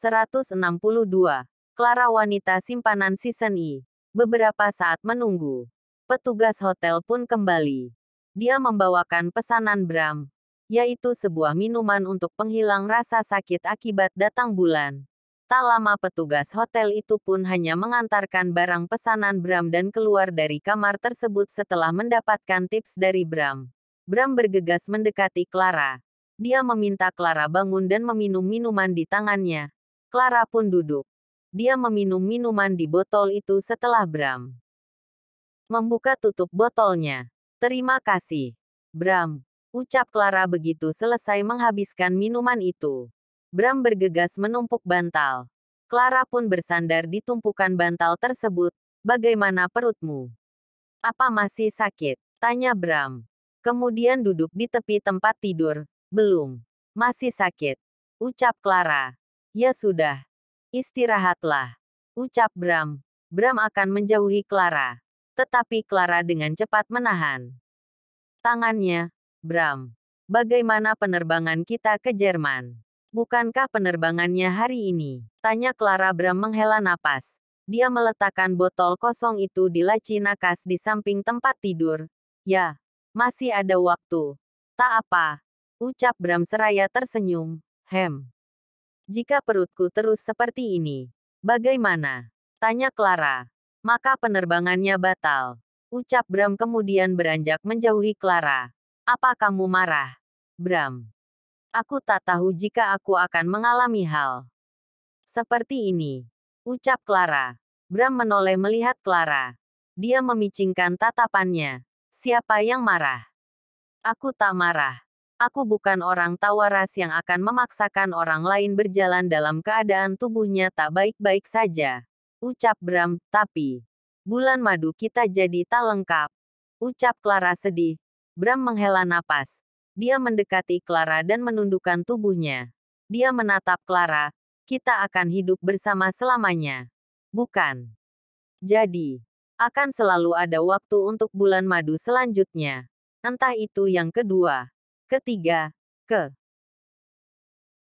162. Clara wanita simpanan season I. Beberapa saat menunggu. Petugas hotel pun kembali. Dia membawakan pesanan Bram, yaitu sebuah minuman untuk penghilang rasa sakit akibat datang bulan. Tak lama petugas hotel itu pun hanya mengantarkan barang pesanan Bram dan keluar dari kamar tersebut setelah mendapatkan tips dari Bram. Bram bergegas mendekati Clara. Dia meminta Clara bangun dan meminum minuman di tangannya. Clara pun duduk. Dia meminum minuman di botol itu setelah Bram membuka tutup botolnya. Terima kasih, Bram, ucap Clara begitu selesai menghabiskan minuman itu. Bram bergegas menumpuk bantal. Clara pun bersandar di tumpukan bantal tersebut. Bagaimana perutmu? Apa masih sakit? Tanya Bram. Kemudian duduk di tepi tempat tidur. Belum. Masih sakit, ucap Clara. Ya sudah. Istirahatlah, ucap Bram. Bram akan menjauhi Clara. Tetapi Clara dengan cepat menahan tangannya. Bram, bagaimana penerbangan kita ke Jerman? Bukankah penerbangannya hari ini? Tanya Clara. Bram menghela napas. Dia meletakkan botol kosong itu di laci nakas di samping tempat tidur. Ya, masih ada waktu. Tak apa, ucap Bram seraya tersenyum. Jika perutku terus seperti ini, bagaimana? Tanya Clara. Maka penerbangannya batal, ucap Bram kemudian beranjak menjauhi Clara. Apa kamu marah, Bram? Aku tak tahu jika aku akan mengalami hal seperti ini, ucap Clara. Bram menoleh melihat Clara. Dia memicingkan tatapannya. Siapa yang marah? Aku tak marah. Aku bukan orang tawaras yang akan memaksakan orang lain berjalan dalam keadaan tubuhnya tak baik-baik saja, ucap Bram. Tapi bulan madu kita jadi tak lengkap, ucap Clara sedih. Bram menghela napas. Dia mendekati Clara dan menundukkan tubuhnya. Dia menatap Clara. Kita akan hidup bersama selamanya, bukan? Jadi, akan selalu ada waktu untuk bulan madu selanjutnya. Entah itu yang kedua, ketiga,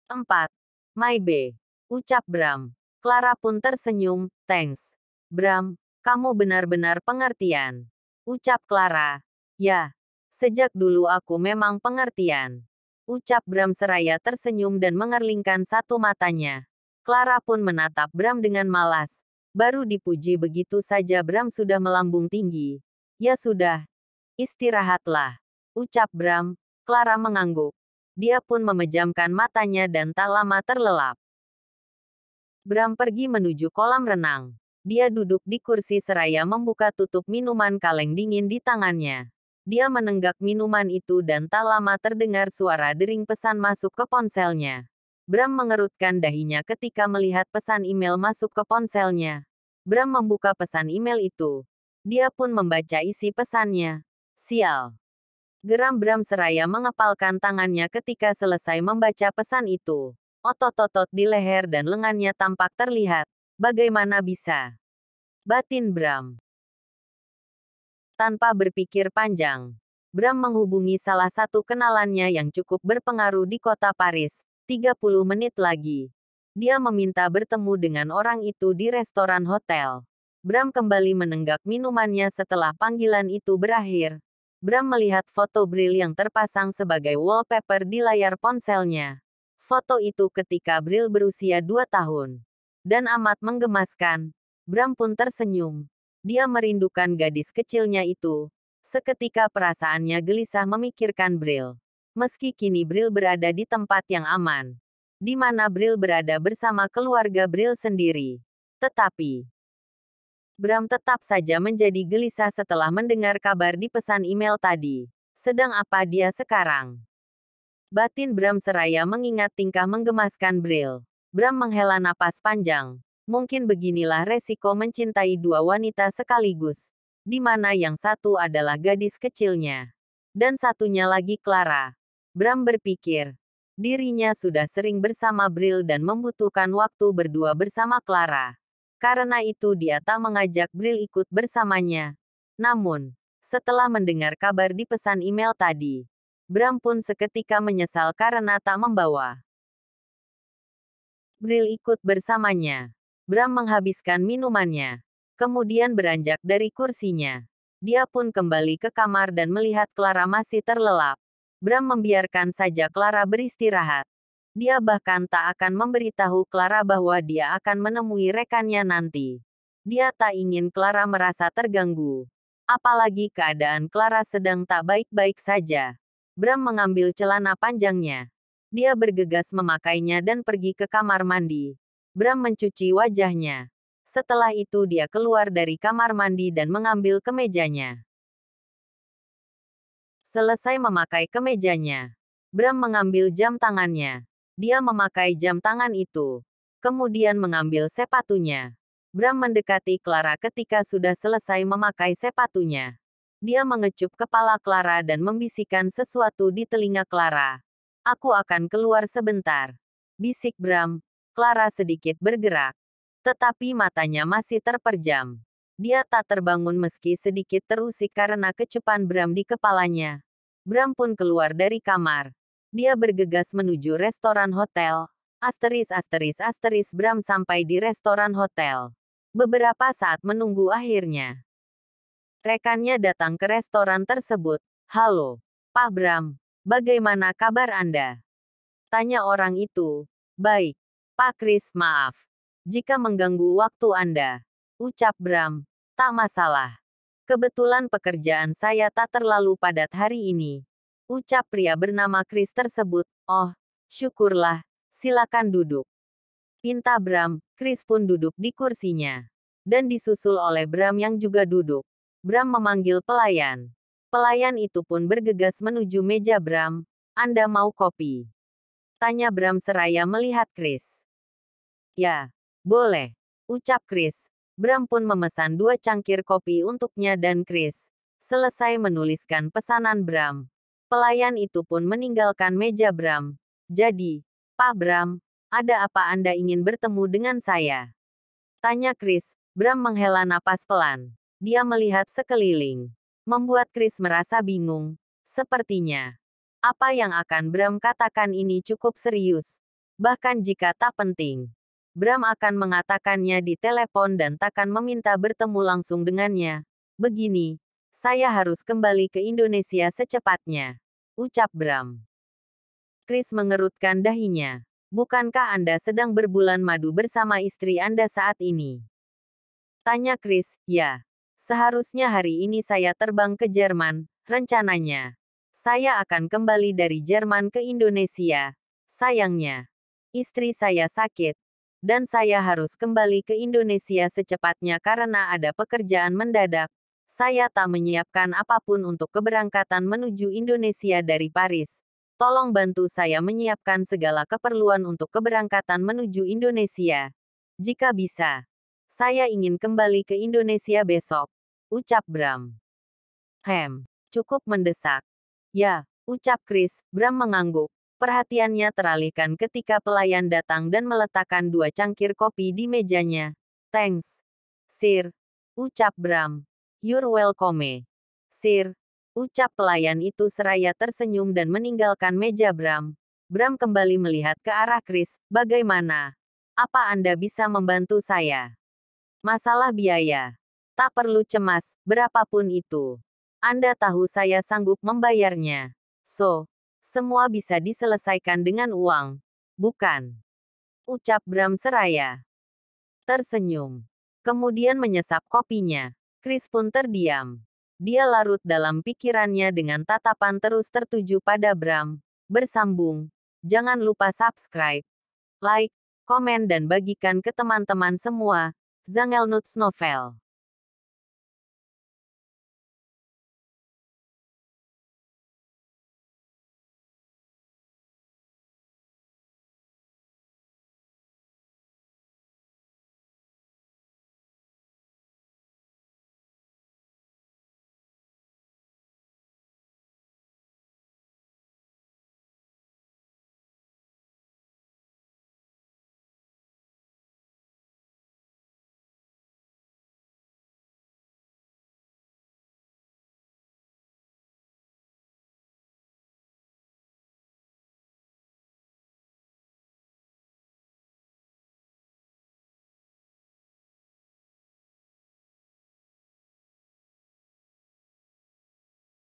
keempat. Maybe, ucap Bram. Clara pun tersenyum. Thanks, Bram. Kamu benar-benar pengertian, ucap Clara. Ya, sejak dulu aku memang pengertian, ucap Bram seraya tersenyum dan mengerlingkan satu matanya. Clara pun menatap Bram dengan malas. Baru dipuji begitu saja Bram sudah melambung tinggi. Ya sudah, istirahatlah, ucap Bram. Clara mengangguk. Dia pun memejamkan matanya dan tak lama terlelap. Bram pergi menuju kolam renang. Dia duduk di kursi seraya membuka tutup minuman kaleng dingin di tangannya. Dia menenggak minuman itu dan tak lama terdengar suara dering pesan masuk ke ponselnya. Bram mengerutkan dahinya ketika melihat pesan email masuk ke ponselnya. Bram membuka pesan email itu. Dia pun membaca isi pesannya. Sial, geram Bram seraya mengepalkan tangannya ketika selesai membaca pesan itu. Otot-otot di leher dan lengannya tampak terlihat. Bagaimana bisa? Batin Bram. Tanpa berpikir panjang, Bram menghubungi salah satu kenalannya yang cukup berpengaruh di kota Paris. 30 menit lagi. Dia meminta bertemu dengan orang itu di restoran hotel. Bram kembali menenggak minumannya setelah panggilan itu berakhir. Bram melihat foto Bril yang terpasang sebagai wallpaper di layar ponselnya. Foto itu ketika Bril berusia 2 tahun. Dan amat menggemaskan. Bram pun tersenyum. Dia merindukan gadis kecilnya itu. Seketika perasaannya gelisah memikirkan Bril. Meski kini Bril berada di tempat yang aman, di mana Bril berada bersama keluarga Bril sendiri. Tetapi Bram tetap saja menjadi gelisah setelah mendengar kabar di pesan email tadi. Sedang apa dia sekarang? Batin Bram seraya mengingat tingkah menggemaskan Bril. Bram menghela napas panjang. Mungkin beginilah resiko mencintai dua wanita sekaligus, di mana yang satu adalah gadis kecilnya, dan satunya lagi Clara. Bram berpikir, dirinya sudah sering bersama Bril dan membutuhkan waktu berdua bersama Clara. Karena itu dia tak mengajak Bril ikut bersamanya. Namun, setelah mendengar kabar di pesan email tadi, Bram pun seketika menyesal karena tak membawa Bril ikut bersamanya. Bram menghabiskan minumannya. Kemudian beranjak dari kursinya. Dia pun kembali ke kamar dan melihat Clara masih terlelap. Bram membiarkan saja Clara beristirahat. Dia bahkan tak akan memberitahu Clara bahwa dia akan menemui rekannya nanti. Dia tak ingin Clara merasa terganggu. Apalagi keadaan Clara sedang tak baik-baik saja. Bram mengambil celana panjangnya. Dia bergegas memakainya dan pergi ke kamar mandi. Bram mencuci wajahnya. Setelah itu dia keluar dari kamar mandi dan mengambil kemejanya. Selesai memakai kemejanya, Bram mengambil jam tangannya. Dia memakai jam tangan itu. Kemudian mengambil sepatunya. Bram mendekati Clara ketika sudah selesai memakai sepatunya. Dia mengecup kepala Clara dan membisikkan sesuatu di telinga Clara. Aku akan keluar sebentar. Bisik Bram. Clara sedikit bergerak. Tetapi matanya masih terpejam. Dia tak terbangun meski sedikit terusik karena kecupan Bram di kepalanya. Bram pun keluar dari kamar. Dia bergegas menuju restoran hotel. Bram sampai di restoran hotel. Beberapa saat menunggu akhirnya. Rekannya datang ke restoran tersebut. Halo, Pak Bram. Bagaimana kabar Anda? Tanya orang itu. Baik, Pak Chris, maaf. Jika mengganggu waktu Anda. Ucap Bram. Tak masalah. Kebetulan pekerjaan saya tak terlalu padat hari ini. Ucap pria bernama Chris tersebut. Oh, syukurlah. Silakan duduk. Pinta Bram. Chris pun duduk di kursinya. Dan disusul oleh Bram yang juga duduk. Bram memanggil pelayan. Pelayan itu pun bergegas menuju meja Bram. Anda mau kopi? Tanya Bram seraya melihat Chris. Ya, boleh. Ucap Chris. Bram pun memesan 2 cangkir kopi untuknya dan Chris. Selesai menuliskan pesanan Bram. Pelayan itu pun meninggalkan meja Bram. Jadi, Pak Bram, ada apa Anda ingin bertemu dengan saya? Tanya Chris. Bram menghela napas pelan. Dia melihat sekeliling. Membuat Chris merasa bingung. Sepertinya. Apa yang akan Bram katakan ini cukup serius. Bahkan jika tak penting. Bram akan mengatakannya di telepon dan takkan meminta bertemu langsung dengannya. Begini, saya harus kembali ke Indonesia secepatnya. Ucap Bram. Chris mengerutkan dahinya. Bukankah Anda sedang berbulan madu bersama istri Anda saat ini? Tanya Chris. Ya. Seharusnya hari ini saya terbang ke Jerman, rencananya. Saya akan kembali dari Jerman ke Indonesia. Sayangnya, istri saya sakit. Dan saya harus kembali ke Indonesia secepatnya karena ada pekerjaan mendadak. Saya tak menyiapkan apapun untuk keberangkatan menuju Indonesia dari Paris. Tolong bantu saya menyiapkan segala keperluan untuk keberangkatan menuju Indonesia. Jika bisa. Saya ingin kembali ke Indonesia besok. Ucap Bram. Cukup mendesak. Ya, ucap Chris. Bram mengangguk. Perhatiannya teralihkan ketika pelayan datang dan meletakkan 2 cangkir kopi di mejanya. Thanks, Sir. Ucap Bram. You're welcome, Sir. Ucap pelayan itu seraya tersenyum dan meninggalkan meja Bram. Bram kembali melihat ke arah Chris. Bagaimana? Apa Anda bisa membantu saya? Masalah biaya. Tak perlu cemas, berapapun itu. Anda tahu saya sanggup membayarnya. So, semua bisa diselesaikan dengan uang. Bukan? Ucap Bram seraya tersenyum. Kemudian menyesap kopinya. Chris pun terdiam. Dia larut dalam pikirannya dengan tatapan terus tertuju pada Bram. Bersambung. Jangan lupa subscribe, like, komen dan bagikan ke teman-teman semua. Zangelnuts Novel.